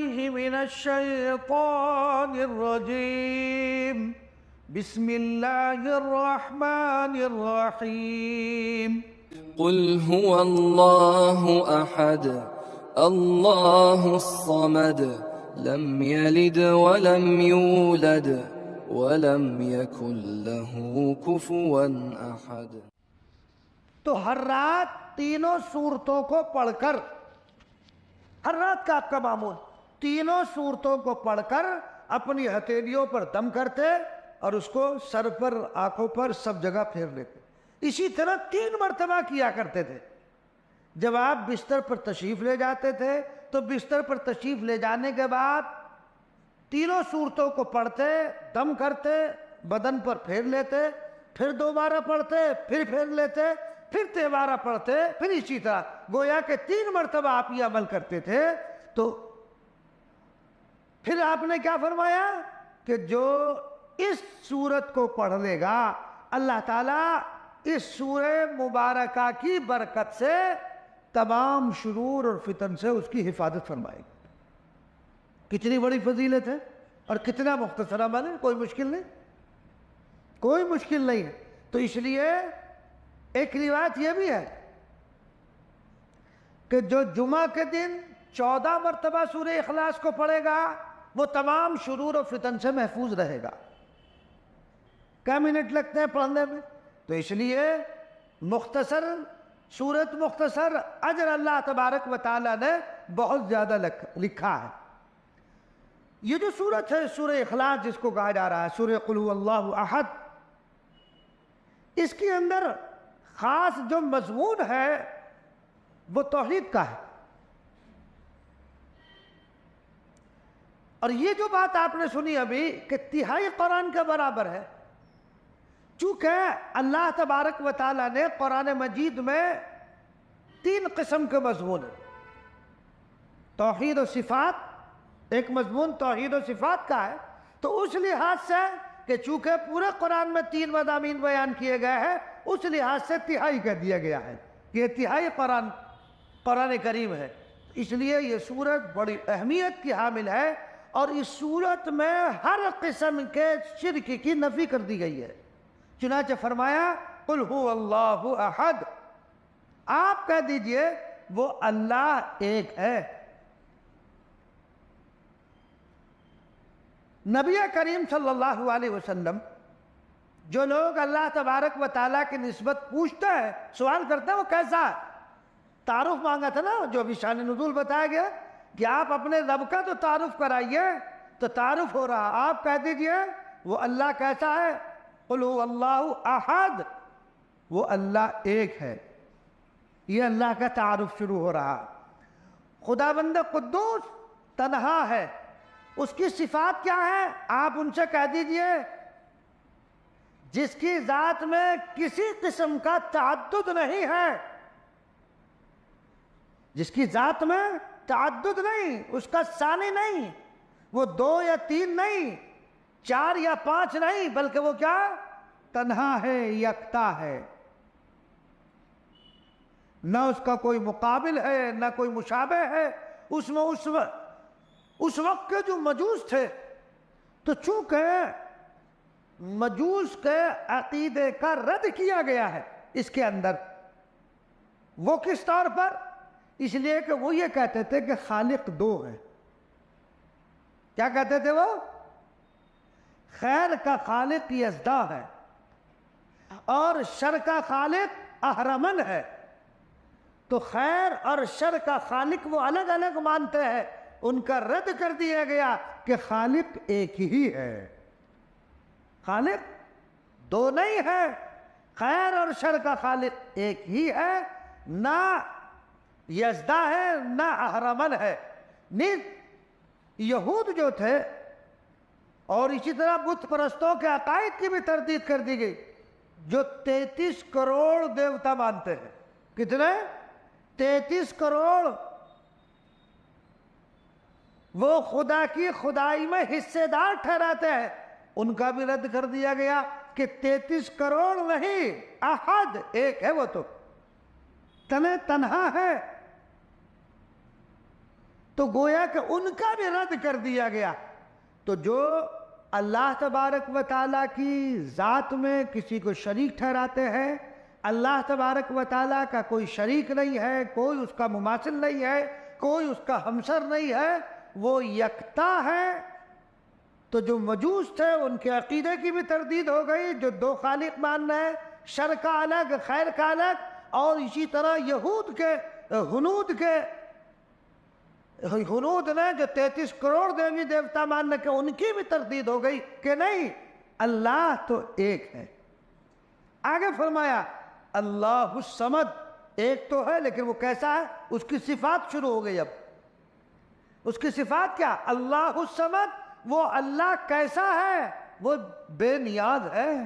بالله من الشيطان الرجيم بسم الله الرحمن الرحيم قل هو الله أحد الله الصمد لم يلد ولم يولد ولم يكن له كفوا أحد۔ تو ہر رات تینوں صورتوں کو پڑھ کر، ہر رات کا آپ کا معمول تینوں صورتوں کو پڑھ کر اپنی ہتھیلیوں پر دم کرتے اور اس کو سر پر، آنکھوں پر، سب جگہ پھیر لیتے۔ اسی طرح 3 مرتبہ کیا کرتے تھے۔ جب آپ بستر پر تشریف لے جاتے تھے تو بستر پر تشریف لے جانے کے بعد تینوں صورتوں کو پڑھتے، دم کرتے، بدن پر پھیر لیتے، پھر دوبارہ پڑھتے، پھر پھیر لیتے، پھر تیبارہ پڑھتے، پھر اسی طرح گویا کہ 3 مرتبہ آپ یہ عمل کرتے تھے۔ تو پھر آپ نے کیا فرمایا کہ جو اس سورت کو پڑھ لے گا اللہ تعالیٰ اس سورہ مبارکہ کی برکت سے تمام شرور اور فتن سے اس کی حفاظت فرمائے گا۔ کتنی بڑی فضیلت ہے اور کتنا مختصر عمل ہے، کوئی مشکل نہیں، کوئی مشکل نہیں ہے۔ تو اس لیے ایک روایت یہ بھی ہے کہ جو جمعہ کے دن 14 مرتبہ سورہ اخلاص کو پڑھے گا وہ تمام شرور و فتن سے محفوظ رہے گا۔ کیا منٹ لگتے ہیں پڑھنے میں؟ تو اس لیے مختصر سورت، مختصر اجر اللہ تبارک و تعالیٰ نے بہت زیادہ لکھا ہے۔ یہ جو سورت ہے سورہ اخلاص جس کو کہا جا رہا ہے، سورہ قل هو اللہ احد، اس کے اندر خاص جو مضمون ہے وہ توحید کا ہے۔ اور یہ جو بات آپ نے سنی ابھی کہ تہائی قرآن کے برابر ہے، چونکہ اللہ تبارک و تعالیٰ نے قرآن مجید میں 3 قسم کے مضمون ہیں۔ توحید و صفات، ایک مضمون توحید و صفات کا ہے، تو اس لحاظ سے کہ چونکہ پورے قرآن میں 3 مضامین بیان کیے گئے ہیں، اس لحاظ سے تہائی کہہ دیا گیا ہے کہ یہ تہائی قرآن کریم ہے۔ اس لیے یہ سورت بڑی اہمیت کی حامل ہے، اور اس سورت میں ہر قسم کے شرک کی نفی کر دی گئی ہے۔ چنانچہ فرمایا قل هو اللہ احد، آپ کہہ دیجئے وہ اللہ ایک ہے۔ نبی کریم صلی اللہ علیہ وسلم جو لوگ اللہ تبارک و تعالیٰ کی نسبت پوچھتے ہیں، سوال کرتے ہیں، وہ کیسا ہے؟ تعارف مانگا تھا نا، جو ابھی شان نزول بتایا گیا کہ آپ اپنے رب کا تو تعارف کرائیے، تو تعارف ہو رہا۔ آپ کہہ دیجئے وہ اللہ کیسا ہے؟ قل هو اللہ احد، وہ اللہ ایک ہے۔ یہ اللہ کا تعارف شروع ہو رہا۔ خداوند قدوس تنہا ہے، اس کی صفات کیا ہے؟ آپ ان سے کہہ دیجئے جس کی ذات میں کسی قسم کا تعدد نہیں ہے، جس کی ذات میں تعدد نہیں، اس کا ثانی نہیں، وہ 2 یا 3 نہیں، 4 یا 5 نہیں، بلکہ وہ کیا؟ تنہا ہے، یکتا ہے، نہ اس کا کوئی مقابل ہے نہ کوئی مشابہ ہے۔ اس میں اس وقت کے جو مجوس تھے، تو چونکہ مجوس کے عقیدے کا رد کیا گیا ہے اس کے اندر، وہ کس طور پر؟ اس لیے کہ وہ یہ کہتے تھے کہ خالق 2 ہے۔ کیا کہتے تھے وہ؟ خیر کا خالق یزدہ ہے اور شر کا خالق اہرمن ہے۔ تو خیر اور شر کا خالق وہ الگ الگ مانتے ہیں، ان کا رد کر دیا گیا کہ خالق ایک ہی ہے، خالق 2 نہیں ہے، خیر اور شر کا خالق ایک ہی ہے، نہ یزدہ ہے نہ اہرمن ہے۔ یہود جو تھے اور اسی طرح بت پرستوں کے عقائد کی بھی تردید کر دی گئی، جو 33 کروڑ دیوتا مانتے ہیں۔ کتنے؟ 33 کروڑ۔ وہ خدا کی خدائی میں حصے دار ٹھہراتے ہیں، ان کا بھی رد کر دیا گیا کہ 33 کروڑ نہیں، احد ایک ہے، وہ تو تنہا ہے۔ تو گویا کہ ان کا بھی رد کر دیا گیا۔ تو جو اللہ تبارک و تعالیٰ کی ذات میں کسی کو شریک ٹھہراتے ہیں، اللہ تبارک و تعالیٰ کا کوئی شریک نہیں ہے، کوئی اس کا مماثل نہیں ہے، کوئی اس کا ہمسر نہیں ہے، وہ یکتا ہے۔ تو جو مجوس تھے ان کے عقیدے کی بھی تردید ہو گئی، جو دو خالق ماننا ہے، شر کا الگ خیر کا الگ، اور اسی طرح یہود کے ہنود نے جو 33 کروڑ دیوی دیوتا ماننے کے، ان کی بھی تردید ہو گئی کہ نہیں، اللہ تو ایک ہے۔ آگے فرمایا اللہ الصمد، ایک تو ہے لیکن وہ کیسا ہے، اس کی صفات شروع ہو گئی۔ اب اس کی صفات کیا؟ اللہ الصمد، وہ اللہ کیسا ہے؟ وہ بے نیاز ہے،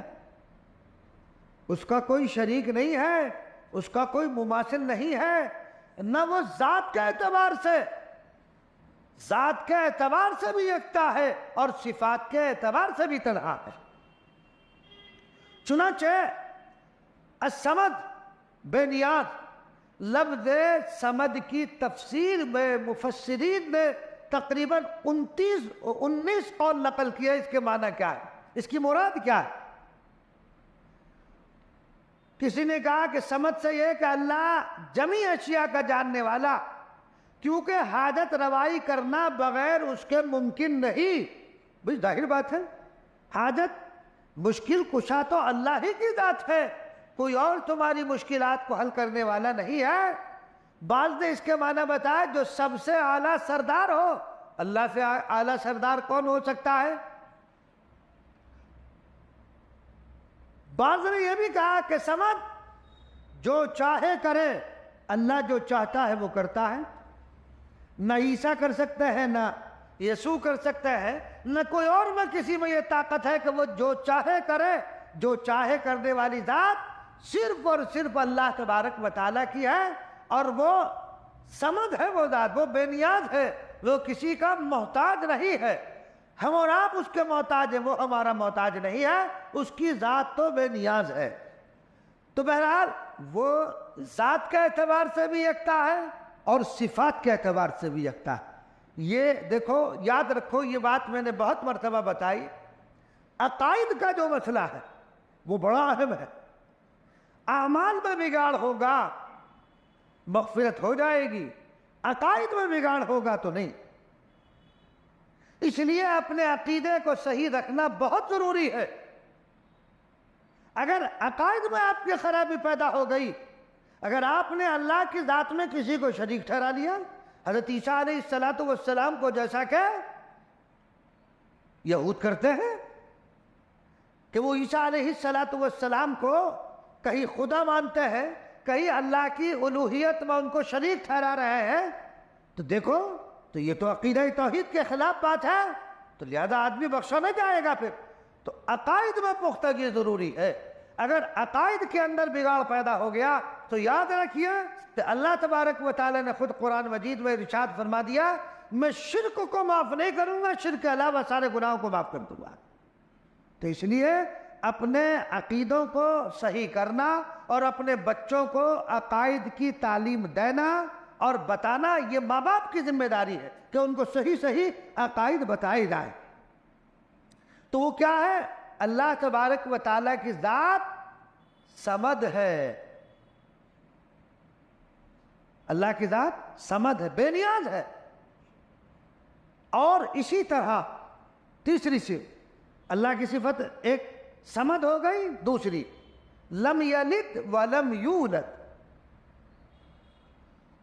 اس کا کوئی شریک نہیں ہے، اس کا کوئی مماثل نہیں ہے، نہ وہ ذات کے اعتبار سے بھی یکتا ہے اور صفات کے اعتبار سے بھی تنہا ہے۔ چنانچہ الصمد بے نیاز، لفظ صمد کی تفسیر میں مفسرین نے تقریباً 19 قول نقل کیا۔ اس کے معنی کیا ہے، اس کی مراد کیا ہے؟ کسی نے کہا کہ صمد سے یہ کہ اللہ جمیع اشیاء کا جاننے والا، کیونکہ حاجت روائی کرنا بغیر اس کے ممکن نہیں۔ بھئی ظاہر بات ہے، حاجت مشکل کشا تو اللہ ہی کی ذات ہے، کوئی اور تمہاری مشکلات کو حل کرنے والا نہیں ہے۔ بعض نے اس کے معنی بتایا جو سب سے اعلیٰ سردار ہو۔ اللہ سے اعلیٰ سردار کون ہو سکتا ہے؟ بعض نے یہ بھی کہا کہ صمد جو چاہے کرے، اللہ جو چاہتا ہے وہ کرتا ہے۔ نہ عیسیٰ کر سکتے ہیں، نہ یسوع کر سکتے ہیں، نہ کوئی اور میں کسی میں یہ طاقت ہے کہ وہ جو چاہے کرے۔ جو چاہے کرنے والی ذات صرف اور صرف اللہ تبارک و تعالیٰ کی ہے، اور وہ صمد ہے، وہ ذات وہ بے نیاز ہے، وہ کسی کا محتاج نہیں ہے۔ ہم اور آپ اس کے محتاج ہیں، وہ ہمارا محتاج نہیں ہے، اس کی ذات تو بے نیاز ہے۔ تو بہرحال وہ ذات کے اعتبار سے بھی یکتا ہے اور صفات کے اعتبار سے بھی یکتا ہے۔ یہ دیکھو، یاد رکھو، یہ بات میں نے بہت مرتبہ بتائی، عقائد کا جو مسئلہ ہے وہ بڑا اہم ہے۔ اعمال میں بگاڑ ہوگا مغفرت ہو جائے گی، عقائد میں بگاڑ ہوگا تو نہیں۔ اس لیے اپنے عقیدے کو صحیح رکھنا بہت ضروری ہے۔ اگر عقائد میں آپ کی خرابی پیدا ہو گئی، اگر آپ نے اللہ کی ذات میں کسی کو شریک ٹھہرا لیا، حضرت عیسیٰ علیہ السلام کو جیسا کہ یہود کرتے ہیں کہ وہ عیسیٰ علیہ السلام کو کہیں خدا مانتے ہیں، کہیں اللہ کی الوہیت میں ان کو شریک ٹھہرا رہے ہیں، تو دیکھو، تو یہ تو عقیدہ توحید کے خلاف بات ہے، تو لہذا آدمی بخشا نہ جائے گا۔ پھر تو عقائد میں پختگی ضروری ہے۔ اگر عقائد کے اندر بگاڑ پیدا ہو گیا تو یاد رکھیے کہ اللہ تبارک و تعالی نے خود قرآن مجید میں ارشاد فرما دیا، میں شرک کو معاف نہیں کروں گا، شرک کے علاوہ سارے گناہوں کو معاف کر دوں گا۔ تو اس لیے اپنے عقیدوں کو صحیح کرنا اور اپنے بچوں کو عقائد کی تعلیم دینا اور بتانا، یہ ماں باپ کی ذمہ داری ہے کہ ان کو صحیح صحیح عقائد بتائے جائیں۔ تو وہ کیا ہے؟ اللہ تبارک و تعالیٰ کی ذات صمد ہے، اللہ کی ذات صمد ہے، بے نیاز ہے۔ اور اسی طرح تیسری سے اللہ کی صفت ایک صمد ہو گئی، دوسری لم یلد ولم یولد،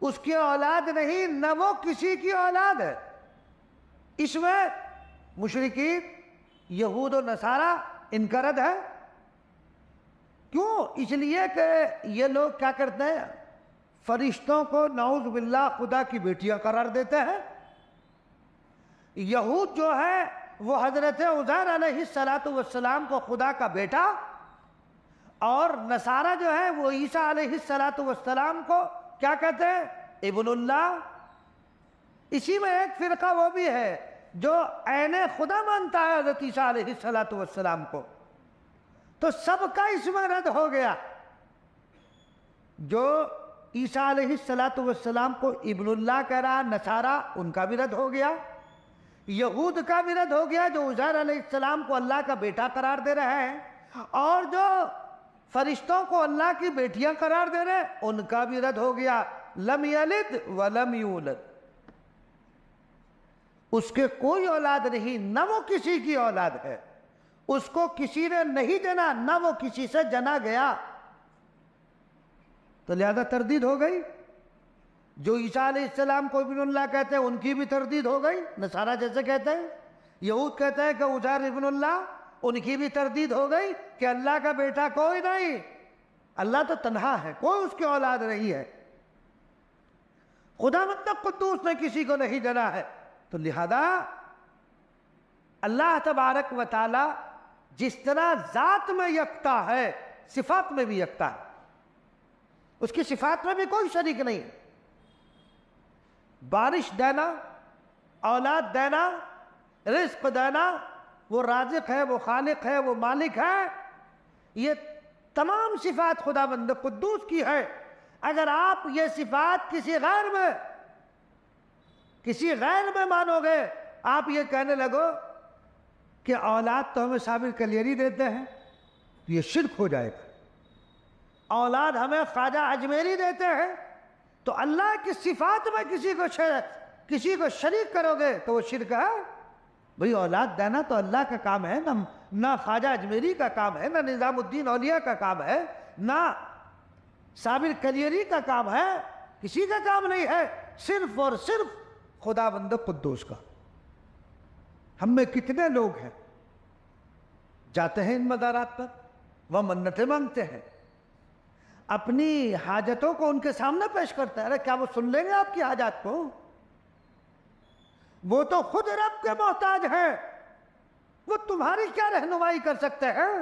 اس کی اولاد نہیں، نہ وہ کسی کی اولاد ہے۔ اس میں مشرکین یہود و نصارہ ان کا رد ہے۔ کیوں؟ اس لیے کہ یہ لوگ کیا کرتے ہیں؟ فرشتوں کو نعوذ باللہ خدا کی بیٹیاں قرار دیتے ہیں۔ یہود جو ہے وہ حضرت عزیر علیہ السلام کو خدا کا بیٹا، اور نصارہ جو ہے وہ عیسیٰ علیہ السلام کو کیا کہتے ہیں؟ ابن اللہ۔ اسی میں ایک فرقہ وہ بھی ہے جو عین خدا مانتا ہے حضرت عیسیٰ علیہ السلام کو۔ تو سب کا اس میں رد ہو گیا۔ جو عیسیٰ علیہ السلام کو ابن اللہ کہہ رہا، نصارہ ان کا بھی رد ہو گیا، یہود کا بھی رد ہو گیا جو عزیر علیہ السلام کو اللہ کا بیٹا قرار دے رہا ہے، اور جو فرشتوں کو اللہ کی بیٹیاں قرار دے رہے ہیں ان کا بھی رد ہو گیا۔ لم یلد ولم یولد، اس کے کوئی اولاد نہیں، نہ وہ کسی کی اولاد ہے، اس کو کسی نے نہیں جنا، نہ وہ کسی سے جنا گیا، تو لہذا تردید ہو گئی۔ جو عیسیٰ علیہ السلام کو ابن اللہ کہتے ہیں ان کی بھی تردید ہو گئی، نصارہ جیسے کہتے ہیں، یہود کہتے ہیں کہ عزیر ابن اللہ، ان کی بھی تردید ہو گئی کہ اللہ کا بیٹا کوئی نہیں، اللہ تو تنہا ہے، کوئی اس کی اولاد نہیں ہے، خداوند قدوس نے کسی کو نہیں جنا ہے۔ تو لہذا اللہ تبارک و تعالی جس طرح ذات میں یکتا ہے صفات میں بھی یکتا ہے، اس کی صفات میں بھی کوئی شریک نہیں۔ بارش دینا، اولاد دینا، رزق دینا، وہ رازق ہے، وہ خالق ہے، وہ مالک ہے، یہ تمام صفات خداوند قدوس کی ہے۔ اگر آپ یہ صفات کسی غیر میں مانو گے، آپ یہ کہنے لگو کہ اولاد تو ہمیں صابر کلیری دیتے ہیں، تو یہ شرک ہو جائے گا۔ اولاد ہمیں خواجہ اجمیری دیتے ہیں، تو اللہ کی صفات میں کسی کو شریک کرو گے تو وہ شرک ہے۔ بھئی اولاد دینا تو اللہ کا کام ہے، نہ خواجہ اجمیری کا کام ہے، نہ نظام الدین اولیاء کا کام ہے، نہ صابر کلیری کا کام ہے، کسی کا کام نہیں ہے، صرف اور صرف خداوند قدوس کا۔ ہم میں کتنے لوگ ہیں جاتے ہیں ان مزارات پر، وہ منتیں مانگتے ہیں، اپنی حاجتوں کو ان کے سامنے پیش کرتے ہیں۔ ارے کیا وہ سن لیں گے آپ کی حاجات کو؟ وہ تو خود رب کے محتاج ہیں، وہ تمہاری کیا رہنمائی کر سکتے ہیں؟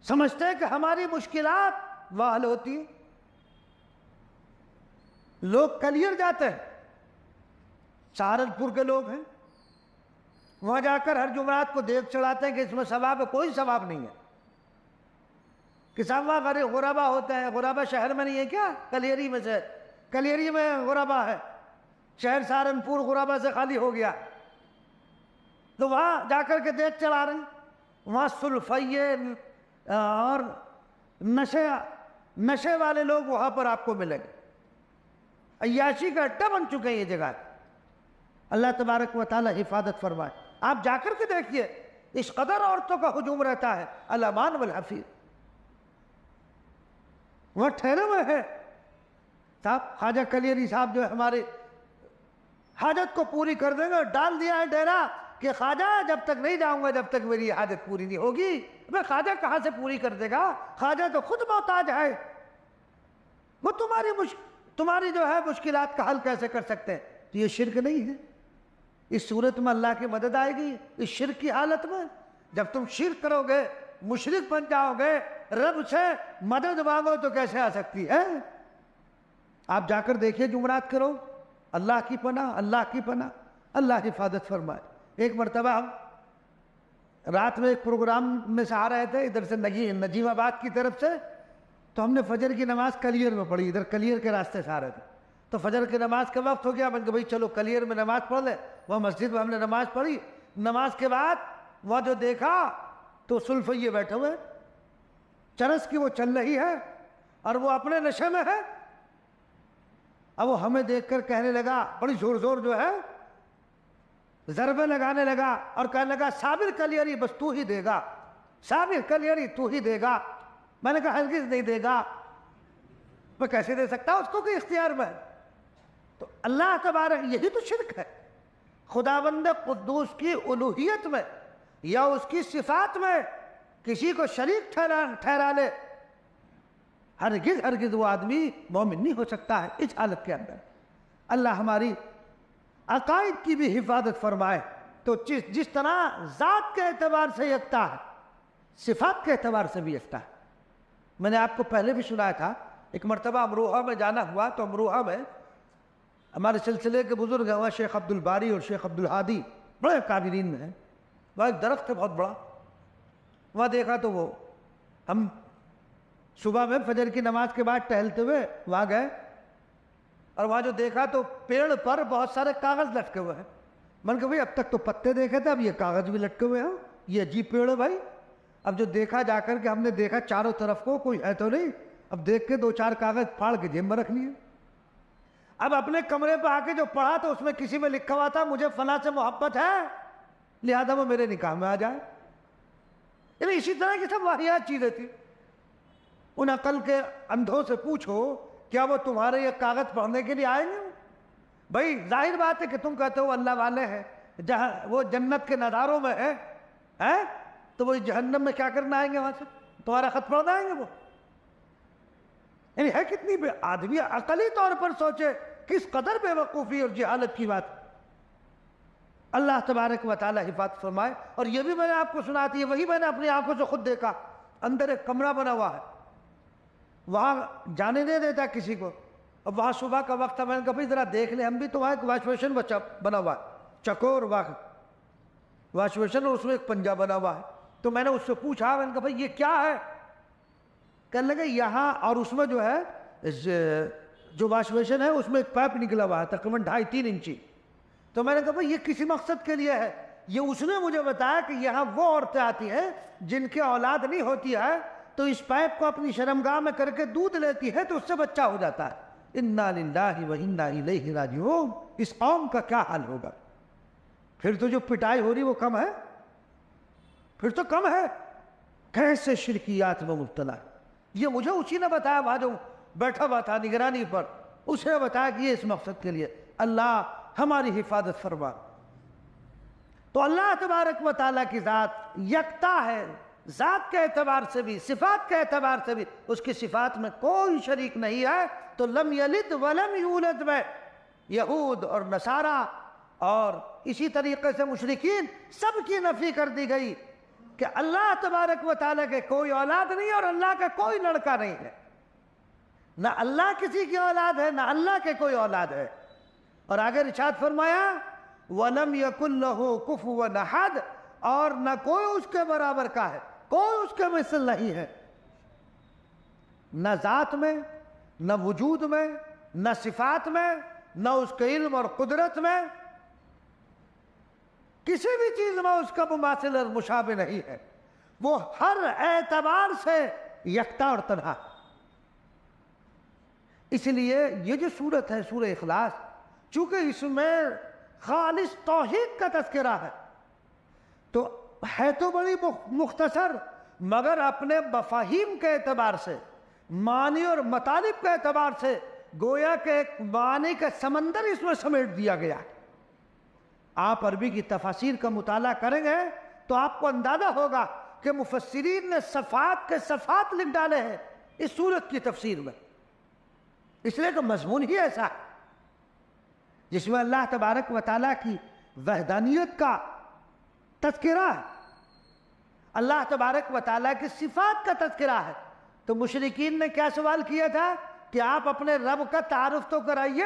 سمجھتے ہیں کہ ہماری مشکلات وہ حل ہوتی ہیں۔ لوگ کلیر جاتے ہیں، سہارنپور کے لوگ ہیں، وہاں جا کر ہر جمعرات کو دیکھ چڑھاتے ہیں کہ اس میں ثواب ہے، کوئی ثواب نہیں ہے۔ کسان وہاں غربا ہوتے ہیں، غربا شہر میں نہیں ہے کیا؟ کلیری میں سے، کلیری میں غربا ہے، شہر سہارنپور غربا سے خالی ہو گیا، تو وہاں جا کر کے دیکھ چڑھا رہے ہیں۔ وہاں سلفیے اور نشے والے لوگ وہاں پر آپ کو ملیں گے، عیاشی کا اڈا بن چکے ہیں یہ جگہ۔ اللہ تبارک و تعالی حفاظت فرمائے۔ آپ جا کر کے دیکھیے اس قدر عورتوں کا ہجوم رہتا ہے، الامان والحفیظ۔ وہ ٹھہرے ہوئے ہیں صاحب، خواجہ کلیری صاحب جو ہمارے حاجت کو پوری کر دیں گے، ڈال دیا ہے ڈیرا کہ خواجہ جب تک نہیں جاؤں گا جب تک میری حاجت پوری نہیں ہوگی۔ میں خواجہ کہاں سے پوری کر دے گا؟ خواجہ تو خود محتاج ہے، وہ تمہاری جو ہے مشکلات کا حل کیسے کر سکتے ہیں؟ تو یہ شرک نہیں ہے؟ اس صورت میں اللہ کی مدد آئے گی؟ اس شرک کی حالت میں جب تم شرک کرو گے، مشرک بن جاؤ گے، رب سے مدد مانگو تو کیسے آ سکتی ہے؟ آپ جا کر دیکھیے جمعرات کرو، اللہ کی پناہ، اللہ کی پناہ، اللہ حفاظت فرمائے۔ ایک مرتبہ ہم رات میں ایک پروگرام میں سے آ رہے تھے ادھر سے نجیم آباد کی طرف سے، تو ہم نے فجر کی نماز کلیر میں پڑھی، ادھر کلیر کے راستے سے آ رہے تھے، تو فجر کی نماز کا وقت ہو گیا، میں نے کہا بھائی چلو کلیر میں نماز پڑھ لیں۔ وہ مسجد میں ہم نے نماز پڑھی، نماز کے بعد وہ جو دیکھا تو سلفیے بیٹھے ہوئے، چرس کی وہ چل رہی ہے اور وہ اپنے نشے میں ہے۔ اب وہ ہمیں دیکھ کر کہنے لگا، بڑی زور زور جو ہے ضربے لگانے لگا اور کہنے لگا صابر کلیری بس تو ہی دے گا، صابر کلیری تو ہی دے گا۔ میں نے کہا ہرگز نہیں دے گا، میں کیسے دے سکتا اس کو کہ اختیار میں ہے؟ تو اللہ تبارک، یہی تو شرک ہے۔ خداوند قدوس کی الوہیت میں یا اس کی صفات میں کسی کو شریک ٹھہرا لے، ہرگز وہ آدمی مومن نہیں ہو سکتا ہے۔ اس حالت کے اندر اللہ ہماری عقائد کی بھی حفاظت فرمائے۔ تو جس طرح ذات کے اعتبار سے یکتا ہے، صفات کے اعتبار سے بھی یکتا ہے۔ میں نے آپ کو پہلے بھی سنایا تھا، ایک مرتبہ امروہہ میں جانا ہوا، تو امروہہ میں ہمارے سلسلے کے بزرگ ہیں، شیخ عبد الباری اور شیخ عبد الحادی، بڑے قابلین میں ہیں۔ وہاں ایک درخت ہے بہت بڑا، وہاں دیکھا تو وہ ہم صبح میں فجر کی نماز کے بعد ٹہلتے ہوئے وہاں گئے اور وہاں جو دیکھا تو پیڑ پر بہت سارے کاغذ لٹکے ہوئے ہیں. من کہ بھائی اب تک تو پتے دیکھے تھے, اب یہ کاغذ بھی لٹکے ہوئے ہیں, یہ عجیب پیڑ ہے بھائی. اب جو دیکھا جا کر کے ہم نے دیکھا چاروں طرف کو کوئی ہے تو نہیں, اب دیکھ کے 2-4 کاغذ پھاڑ کے جیب میں رکھ لیے. اب اپنے کمرے پہ آ کے جو پڑھا تو اس میں کسی میں لکھا ہوا تھا مجھے فلاں سے محبت ہے لہذا وہ میرے نکاح میں آ جائے. یعنی اسی طرح کی سب واحد چیزیں تھیں. ان عقل کے اندھوں سے پوچھو کیا وہ تمہارے یہ کاغذ پڑھنے کے لیے آئیں گے؟ بھائی ظاہر بات ہے کہ تم کہتے ہو اللہ والے ہیں, جہاں وہ جنت کے نظاروں میں ہے تو وہ جہنم میں کیا کرنا آئیں گے وہاں سے؟ تمہارا خط پڑھنا آئیں گے وہ؟ یعنی ہے کتنی آدمی عقلی طور پر سوچے کس قدر بے وقوفی اور جہالت کی بات. اللہ تبارک و تعالی حفاظت فرمائے. اور یہ بھی میں نے آپ کو سناتی ہے, وہی میں نے اپنی آنکھوں سے خود دیکھا. اندر ایک کمرہ بنا ہوا ہے, وہاں جانے نہیں دیتا کسی کو. اب وہاں صبح کا وقت تھا, میں نے کہا بھائی ذرا دیکھ لیں ہم بھی. تو وہاں ایک واش بیسن بنا ہوا ہے, چکور واش بیسن, اور اس میں ایک پنجہ بنا ہوا ہے. تو میں نے اس سے پوچھا, میں نے کہا بھائی یہ کیا ہے؟ کہنے لگے یہاں, اور اس میں جو ہے جو واش بیسن ہے اس میں ایک پائپ نکلا ہوا ہے تقریباً 2.5-3 انچی. تو میں نے کہا بھائی یہ کسی مقصد کے لیے ہے؟ یہ اس نے مجھے بتایا کہ یہاں وہ عورتیں آتی ہیں جن کے اولاد نہیں ہوتی ہے تو اس پائپ کو اپنی شرمگاہ میں کر کے دودھ لیتی ہے تو اس سے بچہ ہو جاتا ہے. انا للہ و انا الیہ راجعون. اس قوم کا کیا حال ہوگا؟ پھر تو جو پٹائی ہو رہی وہ کم ہے, پھر تو کم ہے. کیسے شرکیات میں مبتلا ہے. یہ مجھے اسی نے بتایا, وہاں جو بیٹھا ہوا تھا نگرانی پر, اس نے بتایا کہ یہ اس مقصد کے لیے. اللہ ہماری حفاظت فرما. تو اللہ تبارک و تعالیٰ کی ذات یکتا ہے, ذات کے اعتبار سے بھی صفات کے اعتبار سے بھی اس کی صفات میں کوئی شریک نہیں ہے. تو لم یلد ولم یولد میں یہود اور نصارہ اور اسی طریقے سے مشرکین سب کی نفی کر دی گئی کہ اللہ تبارک و تعالیٰ کے کوئی اولاد نہیں اور اللہ کا کوئی لڑکا نہیں ہے. نہ اللہ کسی کی اولاد ہے نہ اللہ کے کوئی اولاد ہے. اور آگے ارشاد فرمایا وَلَمْ يَكُنْ لَهُ كُفُوًا أَحَدٌ, اور نہ کوئی اس کے برابر کا ہے, کوئی اس کے مثل نہیں ہے. نہ ذات میں, نہ وجود میں, نہ صفات میں, نہ اس کے علم اور قدرت میں, کسی بھی چیز میں اس کا مماثل اور مشابہ نہیں ہے. وہ ہر اعتبار سے یکتا اور تنہا. اس لیے یہ جو سورت ہے سورہ اخلاص, چونکہ اس میں خالص توحید کا تذکرہ ہے تو ہے تو بڑی مختصر, مگر اپنے مفاہیم کے اعتبار سے, معنی اور مطالب کے اعتبار سے گویا کہ ایک معنی کا سمندر اس میں سمیٹ دیا گیا. آپ عربی کی تفاسیر کا مطالعہ کریں گے تو آپ کو اندازہ ہوگا کہ مفسرین نے صفات کے صفات لکھ ڈالے ہیں اس سورت کی تفسیر میں. اس لیے کہ مضمون ہی ایسا ہے جس میں اللہ تبارک و تعالیٰ کی وحدانیت کا تذکرہ ہے, اللہ تبارک و تعالیٰ کی صفات کا تذکرہ ہے. تو مشرکین نے کیا سوال کیا تھا کہ آپ اپنے رب کا تعارف تو کرائیے.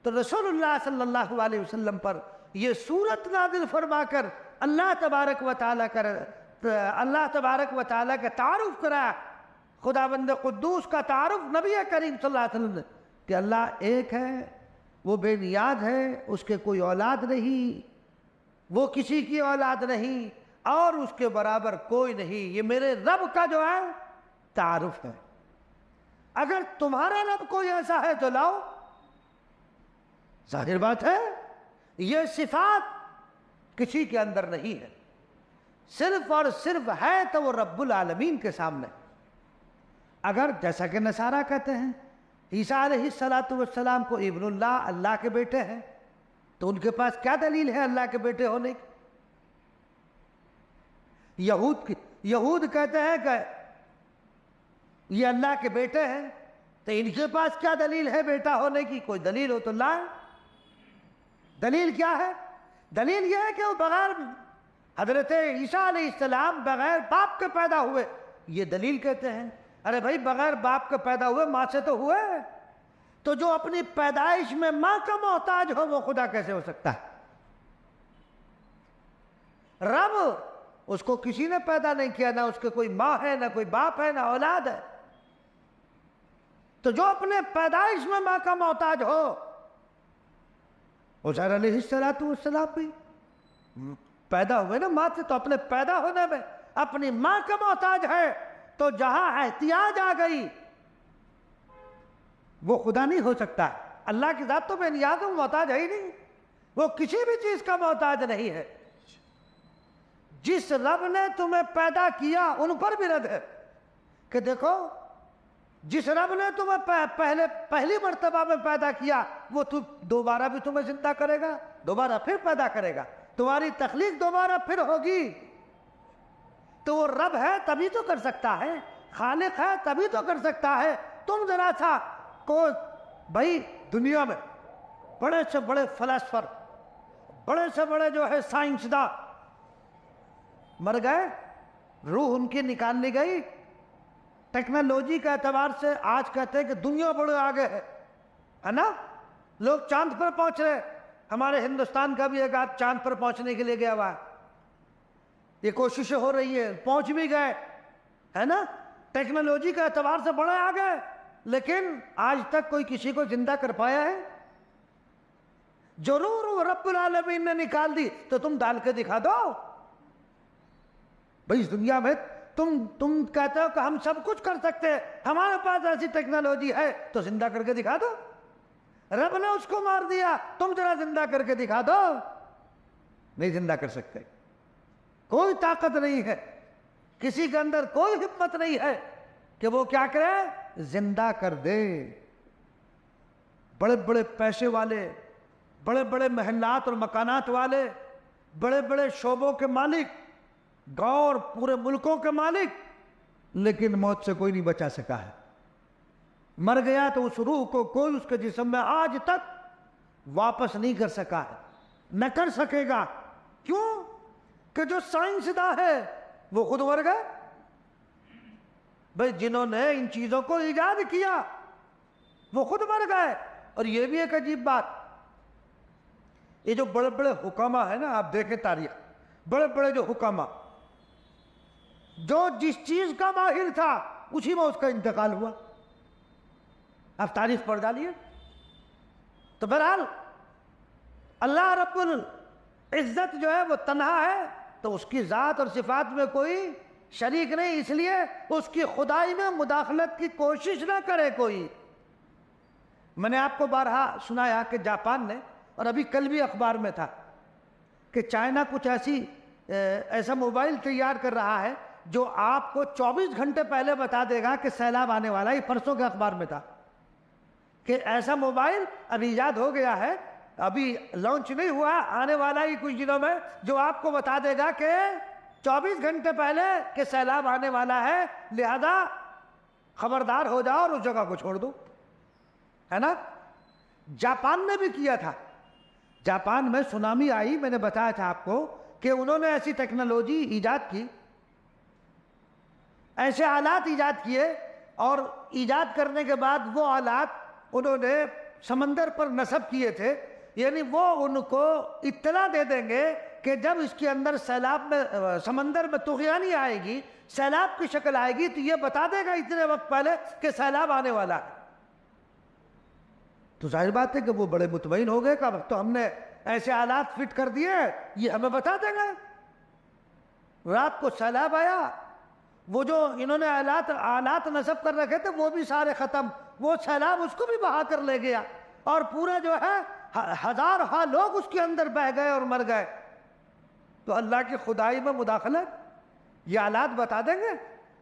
تو رسول اللہ صلی اللہ علیہ وسلم پر یہ سورت نازل فرما کر اللہ تبارک و تعالیٰ کا تعارف کرایا. خداوند قدوس کا تعارف نبی کریم صلی اللہ علیہ وسلم نے کہ اللہ ایک ہے, وہ بے نیاز ہے, اس کے کوئی اولاد نہیں, وہ کسی کی اولاد نہیں اور اس کے برابر کوئی نہیں. یہ میرے رب کا جو ہے تعارف ہے. اگر تمہارا رب کوئی ایسا ہے تو لاؤ. ظاہر بات ہے یہ صفات کسی کے اندر نہیں ہے, صرف اور صرف ہے تو وہ رب العالمین کے سامنے. اگر جیسا کہ نصارہ کہتے ہیں عیسیٰ علیہ السلام کو ابن اللہ, اللہ کے بیٹے ہیں, تو ان کے پاس کیا دلیل ہے اللہ کے بیٹے ہونے کی؟ یہود کہتے ہیں کہ یہ اللہ کے بیٹے ہیں, تو ان کے پاس کیا دلیل ہے بیٹا ہونے کی؟ کوئی دلیل ہو تو لائیں. دلیل کیا ہے؟ دلیل یہ ہے کہ وہ بغیر حضرت عیسیٰ علیہ السلام بغیر باپ کے پیدا ہوئے, یہ دلیل کہتے ہیں. ارے بھائی بغیر باپ کے پیدا ہوئے, ماں سے تو ہوئے, تو جو اپنی پیدائش میں ماں کا محتاج ہو وہ خدا کیسے ہو سکتا ہے؟ رب اس کو کسی نے پیدا نہیں کیا، نہ اس کے کوئی ماں ہے، نہ کوئی باپ ہے، نہ اولاد ہے. تو جو اپنے پیدائش میں ماں کا محتاج ہو، عزیر علیہ السلام بھی پیدا ہوئے نا ماں سے، تو اپنے پیدا ہونے میں اپنی ماں کا محتاج ہے. تو جہاں احتیاج آ گئی وہ خدا نہیں ہو سکتا. اللہ کی ذات تو بے نیاز و محتاج ہے ہی نہیں، وہ کسی بھی چیز کا محتاج نہیں ہے. جس رب نے تمہیں پیدا کیا ان پر بھی رد ہے کہ دیکھو، جس رب نے تمہیں پہلی مرتبہ میں پیدا کیا وہ دوبارہ بھی تمہیں زندہ کرے گا، دوبارہ پھر پیدا کرے گا، تمہاری تخلیق دوبارہ پھر ہوگی. تو وہ رب ہے تبھی تو کر سکتا ہے، خالق ہے تبھی تو کر سکتا ہے. تم ذرا سا کو بھائی دنیا میں بڑے سے بڑے فلسفر، بڑے سے بڑے جو ہے سائنسداں مر گئے، روح ان کی نکال لی گئی. ٹیکنالوجی کے اعتبار سے آج کہتے ہیں کہ دنیا بڑے آگے ہے نا، لوگ چاند پر پہنچ رہے. ہمارے ہندوستان کا بھی ایک آدھ چاند پر پہنچنے کے لیے گیا ہوا ہے، یہ کوششیں ہو رہی ہے، پہنچ بھی گئے ہے نا. ٹیکنالوجی کے اعتبار سے بڑے آگے، لیکن آج تک کوئی کسی کو زندہ کر پایا ہے؟ جو روح رب العالمین نے نکال دی تو تم ڈال کے دکھا دو. بھئی اس دنیا میں تم کہتے ہو کہ ہم سب کچھ کر سکتے ہیں، ہمارے پاس ایسی ٹیکنالوجی ہے تو زندہ کر کے دکھا دو. رب نے اس کو مار دیا، تم ذرا زندہ کر کے دکھا دو. نہیں زندہ کر سکتے، کوئی طاقت نہیں ہے، کسی کے اندر کوئی ہمت نہیں ہے کہ وہ کیا کرے، زندہ کر دے. بڑے بڑے پیسے والے، بڑے بڑے محلات اور مکانات والے، بڑے بڑے شعبوں کے مالک، گاؤں اور پورے ملکوں کے مالک، لیکن موت سے کوئی نہیں بچا سکا ہے. مر گیا تو اس روح کو کوئی اس کے جسم میں آج تک واپس نہیں کر سکا ہے، نہ کر سکے گا. کیوں؟ کہ جو سائنسداں ہے وہ خود مر گئے. بھئی جنہوں نے ان چیزوں کو ایجاد کیا وہ خود مر گئے. اور یہ بھی ایک عجیب بات، یہ جو بڑے بڑے حکامہ ہیں نا، آپ دیکھیں تاریخ، بڑے بڑے جو حکامہ، جو جس چیز کا ماہر تھا اسی میں اس کا انتقال ہوا. آپ تاریخ پڑھ ڈالیے. تو بہرحال اللہ رب العزت جو ہے وہ تنہا ہے، تو اس کی ذات اور صفات میں کوئی شریک نہیں، اس لیے اس کی خدائی میں مداخلت کی کوشش نہ کرے کوئی. میں نے آپ کو بارہا سنایا کہ جاپان نے، اور ابھی کل بھی اخبار میں تھا کہ چائنا کچھ ایسا موبائل تیار کر رہا ہے جو آپ کو 24 گھنٹے پہلے بتا دے گا کہ سیلاب آنے والا ہے. یہ پرسوں کے اخبار میں تھا کہ ایسا موبائل ابھی ایجاد ہو گیا ہے، ابھی لانچ نہیں ہوا، آنے والا ہی کچھ دنوں میں، جو آپ کو بتا دے گا کہ 24 گھنٹے پہلے کہ سیلاب آنے والا ہے، لہذا خبردار ہو جاؤ اور اس جگہ کو چھوڑ دو، ہے نا. جاپان نے بھی کیا تھا. جاپان میں سونامی آئی، میں نے بتایا تھا آپ کو کہ انہوں نے ایسی ٹیکنالوجی ایجاد کی، ایسے آلات ایجاد کیے، اور ایجاد کرنے کے بعد وہ آلات انہوں نے سمندر پر نصب کیے تھے. یعنی وہ ان کو اطلاع دے دیں گے کہ جب اس کے اندر سیلاب میں سمندر میں طغیانی آئے گی، سیلاب کی شکل آئے گی، تو یہ بتا دے گا اتنے وقت پہلے کہ سیلاب آنے والا ہے. تو ظاہر بات ہے کہ وہ بڑے مطمئن ہو گئے کہ اب تو ہم نے ایسے آلات فٹ کر دیے، یہ ہمیں بتا دیں گے. رات کو سیلاب آیا، وہ جو انہوں نے آلات نصب کر رکھے تھے وہ بھی سارے ختم، وہ سیلاب اس کو بھی بہا کر لے گیا، اور پورے جو ہے ہزار لوگ اس کے اندر بہ گئے اور مر گئے. تو اللہ کی خدائی میں مداخلت، یہ آلات بتا دیں گے.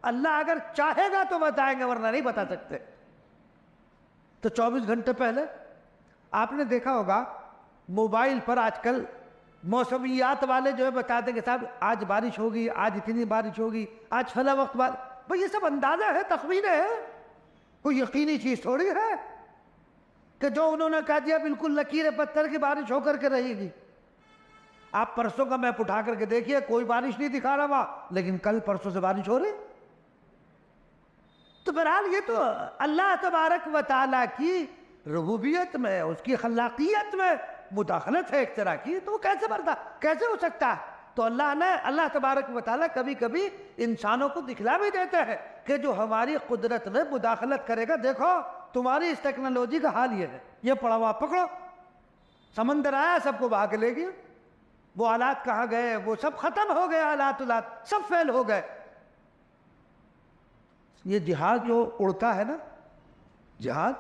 اللہ اگر چاہے گا تو بتائیں گے، ورنہ نہیں بتا سکتے. تو 24 گھنٹے پہلے آپ نے دیکھا ہوگا موبائل پر آج کل موسمیات والے جو ہے بتا دیں گے صاحب آج بارش ہوگی، آج اتنی بارش ہوگی، آج فلاں وقت بھئی یہ سب اندازہ ہے، تخمین ہے، کوئی یقینی چیز تھوڑی ہے کہ جو انہوں نے کہہ دیا بالکل لکیر پتھر کی بارش ہو کر کے رہے گی. آپ پرسوں کا میپ اٹھا کر کے دیکھیے، کوئی بارش نہیں دکھا رہا وہاں، لیکن کل پرسوں سے بارش ہو رہی. تو بہرحال یہ تو اللہ تبارک و تعالیٰ کی ربوبیت میں، اس کی خلاقیت میں مداخلت ہے ایک طرح کی. تو وہ کیسے ہو سکتا ہے تو اللہ تبارک و تعالیٰ کبھی کبھی انسانوں کو دکھلا بھی دیتے ہیں کہ جو ہماری قدرت میں مداخلت کرے گا، دیکھو تمہاری اس ٹیکنالوجی کا حال یہ ہے، یہ پڑا ہوا پکڑو، سمندر آیا سب کو بہا کے لے گیا، وہ آلات کہاں گئے؟ وہ سب ختم ہو گئے، آلات سب فیل ہو گئے۔ یہ جہاز جو اڑتا ہے نا، جہاز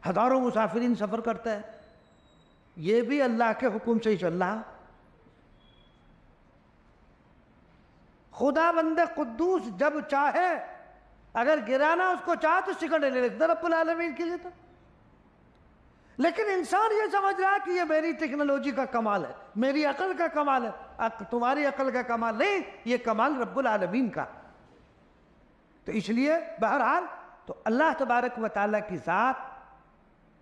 ہزاروں مسافرین سفر کرتے ہیں، یہ بھی اللہ کے حکم سے ہی چل رہا۔ خدا بند قدوس جب چاہے، اگر گرانا اس کو چاہے تو سیکنڈ لے لیتا رب العالمین کے لیے۔ تو لیکن انسان یہ سمجھ رہا ہے کہ یہ میری ٹیکنالوجی کا کمال ہے، میری عقل کا کمال ہے۔ تمہاری عقل کا کمال نہیں، یہ کمال رب العالمین کا۔ تو اس لیے بہرحال تو اللہ تبارک و تعالیٰ کی ذات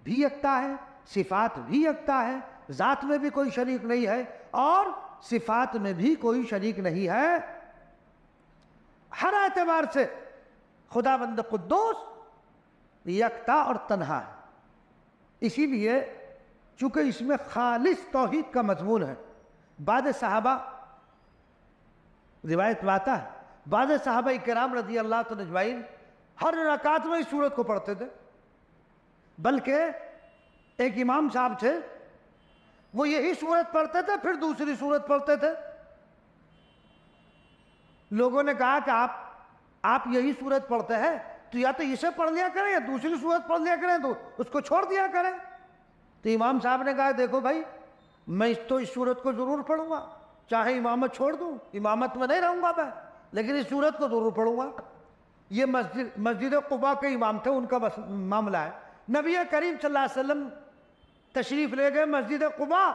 بھی یکتا ہے، صفات بھی یکتا ہے، ذات میں بھی کوئی شریک نہیں ہے اور صفات میں بھی کوئی شریک نہیں ہے۔ ہر اعتبار سے خدا بند قدوس یکتا اور تنہا ہے۔ اسی لیے چونکہ اس میں خالص توحید کا مضمون ہے، بعض صحابہ روایت میں آتا ہے، بعض صحابہ کرام رضی اللہ تعالی اجمعین ہر رکعت میں اس سورت کو پڑھتے تھے، بلکہ ایک امام صاحب تھے وہ یہی سورت پڑھتے تھے پھر دوسری سورت پڑھتے تھے۔ لوگوں نے کہا کہ آپ یہی سورت پڑھتے ہیں تو یا تو اسے پڑھ لیا کریں یا دوسری سورت پڑھ لیا کریں، تو اس کو چھوڑ دیا کریں۔ تو امام صاحب نے کہا دیکھو بھائی، میں اس سورت کو ضرور پڑھوں گا، چاہے امامت چھوڑ دوں، امامت میں نہیں رہوں گا میں، لیکن اس سورت کو ضرور پڑھوں گا۔ یہ مسجد قباء کے امام تھے، ان کا معاملہ ہے۔ نبی کریم صلی اللہ علیہ وسلم تشریف لے گئے مسجد قباء،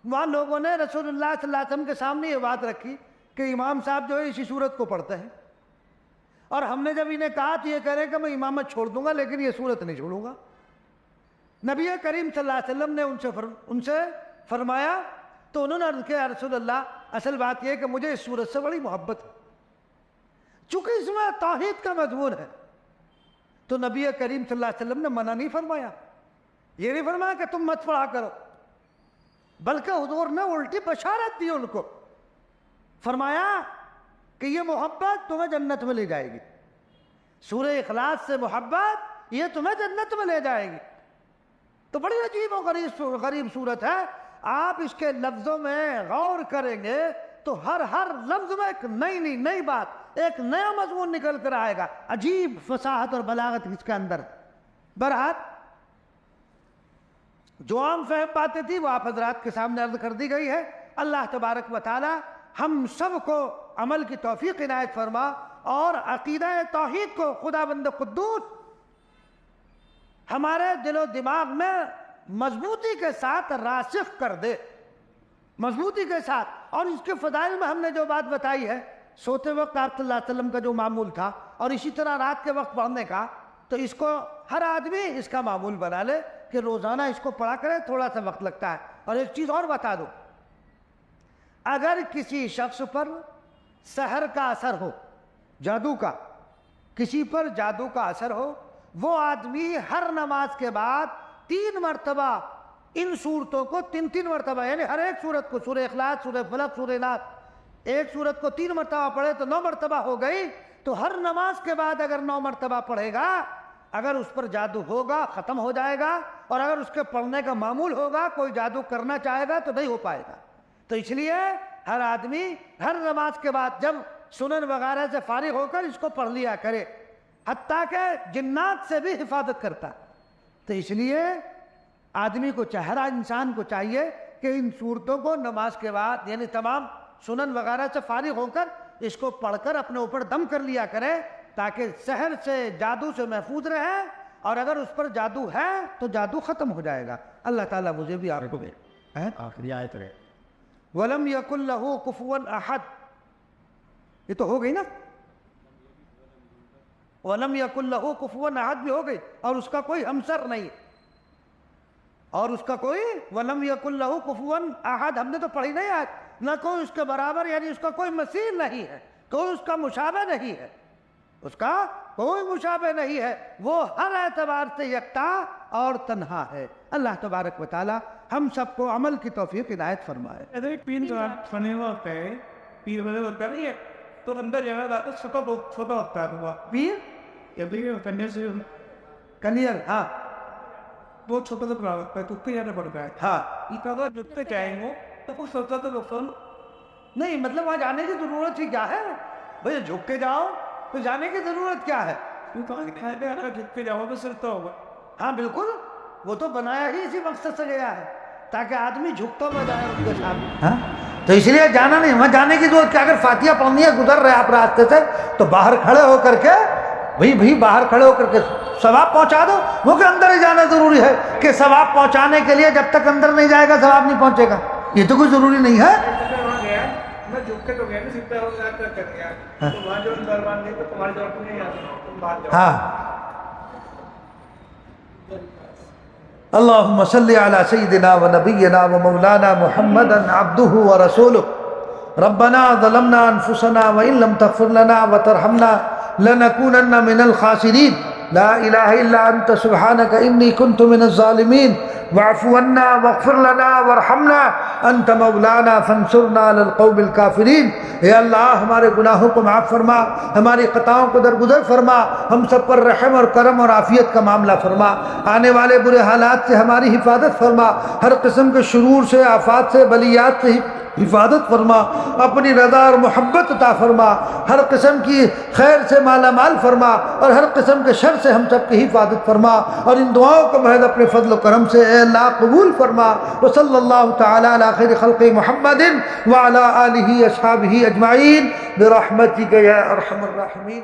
وہاں لوگوں نے رسول اللہ صلی اللہ علیہ وسلم کے سامنے یہ بات رکھی کہ امام صاحب جو ہے اسی سورت کو پڑھتے ہیں، اور ہم نے جب انہیں کہا تو یہ کہہ رہے کہ میں امامت چھوڑ دوں گا لیکن یہ سورت نہیں چھوڑوں گا۔ نبی کریم صلی اللہ علیہ وسلم نے ان سے فرمایا تو انہوں نے عرض کیا رسول اللہ اصل بات یہ ہے کہ مجھے اس سورت سے بڑی محبت ہے، چونکہ اس میں توحید کا مضمون ہے۔ تو نبی کریم صلی اللہ علیہ وسلم نے منع نہیں فرمایا، یہ نہیں فرمایا کہ تم مت پڑھا کرو، بلکہ حضور نے الٹی بشارت دی ان کو، فرمایا کہ یہ محبت تمہیں جنت میں لے جائے گی، سورہ اخلاص سے محبت یہ تمہیں جنت میں لے جائے گی۔ تو بڑی عجیب و غریب صورت ہے، آپ اس کے لفظوں میں غور کریں گے تو ہر لفظ میں ایک نئی بات، ایک نیا مضمون نکل کر آئے گا، عجیب فصاحت اور بلاغت اس کے اندر۔ بہرحال جو عام فہم باتیں تھی وہ آپ حضرات کے سامنے عرض کر دی گئی ہے۔ اللہ تبارک و تعالی ہم سب کو عمل کی توفیق عنایت فرما اور عقیدہ توحید کو خدا بند قدوس ہمارے دل و دماغ میں مضبوطی کے ساتھ راسخ کر دے، مضبوطی کے ساتھ۔ اور اس کے فضائل میں ہم نے جو بات بتائی ہے، سوتے وقت آپ صلی اللہ علیہ وسلم کا جو معمول تھا اور اسی طرح رات کے وقت پڑھنے کا، تو اس کو ہر آدمی اس کا معمول بنا لے کہ روزانہ اس کو پڑھا کرے، تھوڑا سا وقت لگتا ہے۔ اور ایک چیز اور بتا دو، اگر کسی شخص پر سحر کا اثر ہو، جادو کا، کسی پر جادو کا اثر ہو، وہ آدمی ہر نماز کے بعد 3 مرتبہ ان صورتوں کو 3 مرتبہ، یعنی ہر ایک صورت کو، سورہ اخلاص، سورہ فلق، سورہ ناس، ایک صورت کو 3 مرتبہ پڑھے تو 9 مرتبہ ہو گئی۔ تو ہر نماز کے بعد اگر 9 مرتبہ پڑھے گا، اگر اس پر جادو ہوگا ختم ہو جائے گا، اور اگر اس کے پڑھنے کا معمول ہوگا، کوئی جادو کرنا چاہے گا تو نہیں ہو پائے گا۔ تو اس لیے ہر آدمی ہر نماز کے بعد جب سنن وغیرہ سے فارغ ہو کر اس کو پڑھ لیا کرے، حتیٰ کہ جنات سے بھی حفاظت کرتا۔ تو اس لیے آدمی کو ہر انسان کو چاہیے کہ ان صورتوں کو نماز کے بعد، یعنی تمام سنن وغیرہ سے فارغ ہو کر اس کو پڑھ کر اپنے اوپر دم کر لیا کرے، تاکہ سحر سے، جادو سے محفوظ رہے، اور اگر اس پر جادو ہے تو جادو ختم ہو جائے گا۔ اللہ تعالیٰ مجھے بھی آپ کو دے۔ آخری آیت رہے وَلَمْ يَكُنْ لَهُ كُفُوًا أَحَدٌ، یہ تو ہو گئی نا، وَلَمْ يَكُنْ لَهُ كُفُوًا أَحَدٌ بھی ہو گئی، اور اس کا کوئی ہمسر نہیں، اور اس کا کوئی وَلَمْ يَكُنْ لَهُ كُفُوًا أَحَدٌ ہم نے تو پڑھی نہیں آج، نہ کوئی اس کے برابر، یعنی اس کا کوئی مثیل نہیں ہے، کوئی اس کا مشابہ نہیں ہے، اس کا کوئی مشابہ نہیں ہے، وہ ہر اعتبار سے یکتا اور تنہا ہے۔ اللہ تبارک و تعالی ہم سب کو عمل کی توفیق عنایت فرمائے۔ ایک پیر جو سنے ہوتے ہیں، پیر بنے ہوتا نہیں ہے تو اندر جگہ جاتا چھوٹا ہوتا ہے وہ پیر یا پیر کنیا سے کنیر، ہاں بہت چھوٹا سا بنا ہوتا ہے، تو جانا پڑتا ہے۔ ہاں اگر جتنے جائیں گے تو کچھ سوچا تو رسول نہیں، مطلب وہاں جانے کی ضرورت ہی کیا ہے بھئی؟ جھک کے جاؤ تو جانے کی ضرورت کیا ہے؟ جتنے جاؤ تو صرف تو ہوگا۔ ہاں بالکل، وہ تو بنایا ہی اسی مقصد سے گیا ہے تاکہ آدمی جھکتا ہوا جائے ان کے سامنے۔ ہاں تو اس لیے جانا نہیں، وہاں جانے کی ضرورت کیا؟ اگر فاتحہ پڑھنی ہے، گزر رہے آپ راستے سے، تو باہر کھڑے ہو کر کے بھئی باہر کھڑے ہو کر کے ثواب پہنچا دو۔ وہ کہ اندر ہی جانا ضروری ہے کہ ثواب پہنچانے کے لیے جب تک اندر نہیں جائے گا ثواب نہیں پہنچے گا، یہ تو کوئی ضروری نہیں ہے۔ میں جھک کے تو گیا نہیں سیدھا ہو جا کر گیا تو وہاں جو دربار نہیں تو تمہاری ضرورت نہیں آتی، تم بات جاؤ۔ ہاں اللہم صلی علی سیدنا و نبینا و مولانا محمد عبدہ و رسولہ ربنا ظلمنا انفسنا وان لم تغفر لنا وترحمنا لنکونن من الخاسرین لا الہ الا انت سبحانک انی کنت من الظالمین واعف عنا واغفر لنا وارحمنا انت مولانا فانصرنا علی القوم الکافرین۔ اے اللہ ہمارے گناہوں کو معاف فرما، ہماری خطاؤں کو درگزر فرما، ہم سب پر رحم اور کرم اور عافیت کا معاملہ فرما، آنے والے برے حالات سے ہماری حفاظت فرما، ہر قسم کے شرور سے، آفات سے، بلیات سے حفاظت فرما، اپنی رضا اور محبت عطا فرما، ہر قسم کی خیر سے مالا مال فرما اور ہر قسم کے شر سے ہم سب کی حفاظت فرما، اور ان دعاؤں کو محض اپنے فضل و کرم سے اے اللہ قبول فرما۔ وصلی اللہ تعالی علی خیر خلق محمد وعلی آلہ اصحابہ اجمعین برحمتک یا ارحم الراحمین۔